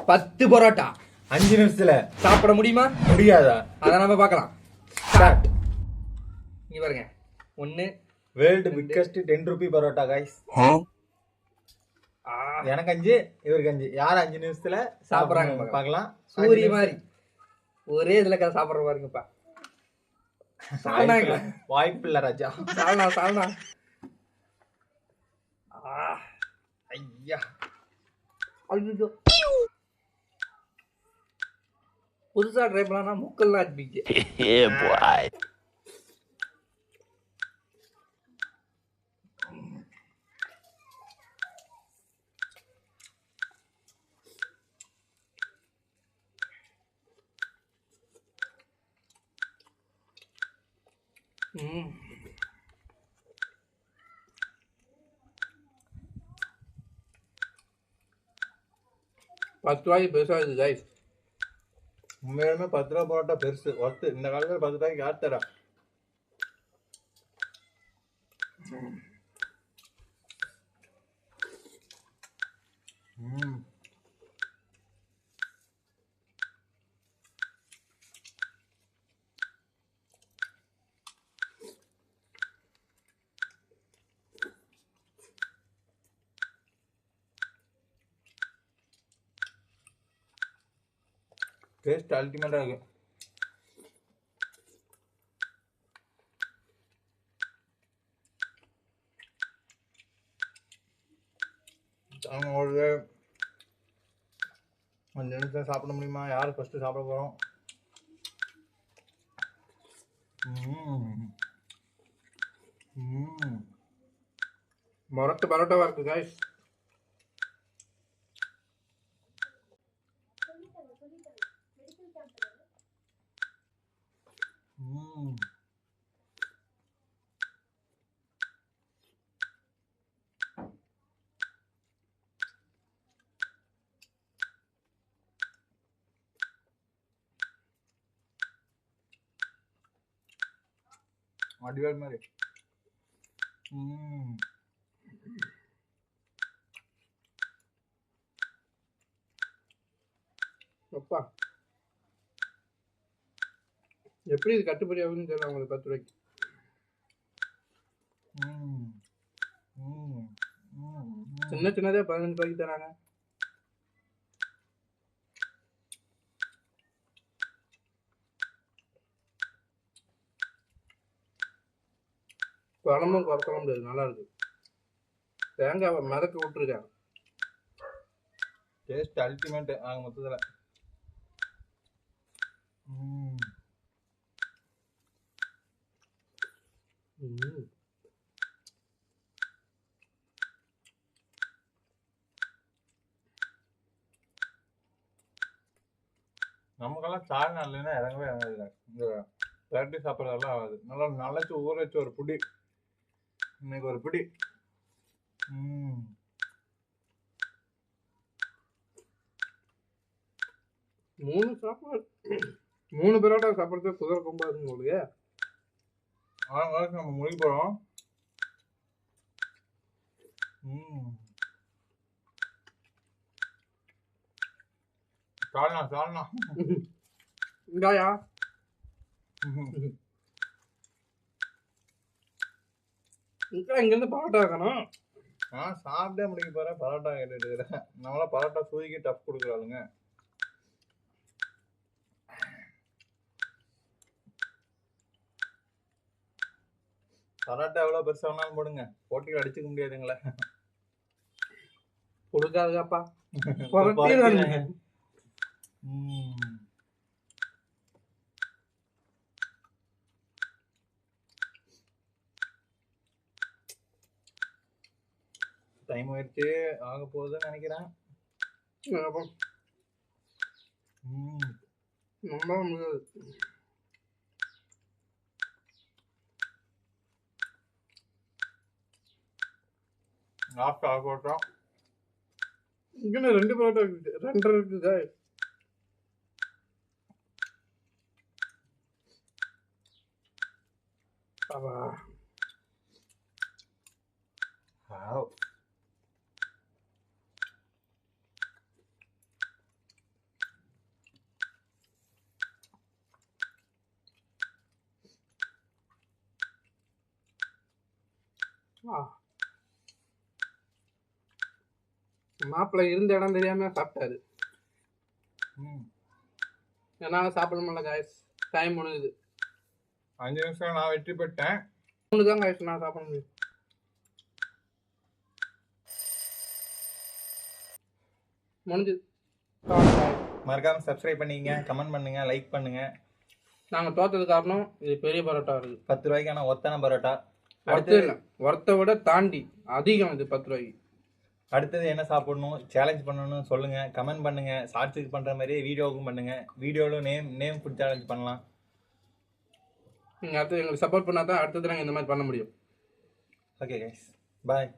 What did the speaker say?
10 பரோட்டா 5 நிமிஷத்துல சாப்பிட முடியுமா? முடியாதா? அதை நம்ம பார்க்கலாம். ஸ்டார்ட். இங்க பாருங்க. 1 world biggest 10 Ruby parotta guys. எனக்கு 5, இவருக்கு 5. யார் 5 நிமிஷத்துல சாப்பிடுறாங்க பார்க்கலாம். சூரிய மாதிரி ஒரே இதுல சாப்பிடுற பாருங்கப்பா. வாய்ப்பு இல்ல ராஜா. சால்னா ஐயா ஐயோ, புதுசா ட்ரை பண்ணா முக்கல்லாம் அடிப்பீங்க. ₹10 பெருசா இருக்கு கைஸ். உண்மையாலுமே 10 ரூபா பரோட்டா பெருசு ஒர்த்து. இந்த காலத்துல 10 ரூபாய்க்கு யார் தரா? டேஸ்ட் அல்டிமேட்டா இருக்கு. ஒரு 5 நிமிஷம் சாப்பிட முடியுமா? யார் ஃபர்ஸ்ட் சாப்பிட போறோம்? மொரட்டு பரோட்டாவா இருக்கு கைஸ். அடிவாள் மாதிரி. அப்பா எப்படி இது கட்டுப்படி ஆகுதுன்னு தெரியல உங்களுக்கு 10 ரூபாய்க்கு. சின்னதே 15 ரூபாய்க்கு தராங்க. குழம்பும் குறைக்க முடியாது, நல்லா இருக்கு. தேங்காவை மிதக்க விட்டுருக்காங்க. டேஸ்ட் அல்டிமேட் ஆக மொத்தத்துல. நமக்கெல்லாம் சால்னா இல்லைன்னா இறங்கவே இறங்காது. இந்த பரட்டி சாப்பிட்றதெல்லாம் ஆகாது. நல்லா நனைச்சு ஊற வச்சு ஒரு பிடி, இன்னைக்கு ஒரு பிடி. 3 பரோட்டா சாப்பிட்றது குதிரை கொம்பாதுங்க உங்களுக்கு. நம்ம முடிக்க போறோம். சால்னா இந்தாயா இங்கிருந்து பரோட்டா இருக்கணும். சாப்பிட்டே முடிக்க போறேன். பரோட்டா கேட்டுட்டு இருக்கிறேன். நம்மளாம் பரோட்டா சூதிக்கு டஃப் கொடுக்குறாளுங்க. பரோட்டா எவ்வளவு பெருசா வேணாலும் போடுங்க, போட்டியில் அடிச்சுக்க முடியாதுங்களே. கொடுக்காதுப்பா. டைம் ஆயிடுச்சு, ஆக போகுதுன்னு நினைக்கிறேன். லாஸ்ட் ஆக போட்டோம். இங்கே 2 பரோட்டா இருக்குது, 2 இருக்குதா? மாப்பிள்ளை இருந்த இடம் தெரியாம சாப்பிட்டாரு. ம் என்னால சாப்பிட முடியல காய்ஸ். டைம் முடிஞ்சுது. 5 நிமிஷம் நான் வெற்றி பெற்றேன். 3 தான் காய்ஸ் நான் சாப்பிட முடியும். முடிஞ்சுது. மறக்காம சப்ஸ்கிரைப் பண்ணிக்கங்க, கமெண்ட் பண்ணுங்க, லைக் பண்ணுங்க. நாங்க தோத்தது காரணம் இது பெரிய பரோட்டா இருக்கு. 10 ரூபாய்க்கான ஒத்தனை பரோட்டா. அடுத்து ஒருத்த விட தாண்டி அதிகம் இது 10 ரூபாய்க்கு. அடுத்தது என்ன சாப்பிடணும், சேலஞ்ச் பண்ணணும்னு சொல்லுங்க, கமெண்ட் பண்ணுங்க. ஷார்ட்ஸுக்கு பண்ற மாதிரியே வீடியோவுக்கும் பண்ணுங்க. வீடியோவில் நேம் ஃபுட் சேலஞ்ச் பண்ணலாம். நீங்கள் அடுத்து எங்களுக்கு சப்போர்ட் பண்ணால் தான் அடுத்தது நாங்கள் இந்த மாதிரி பண்ண முடியும். ஓகே கைஸ், பாய்.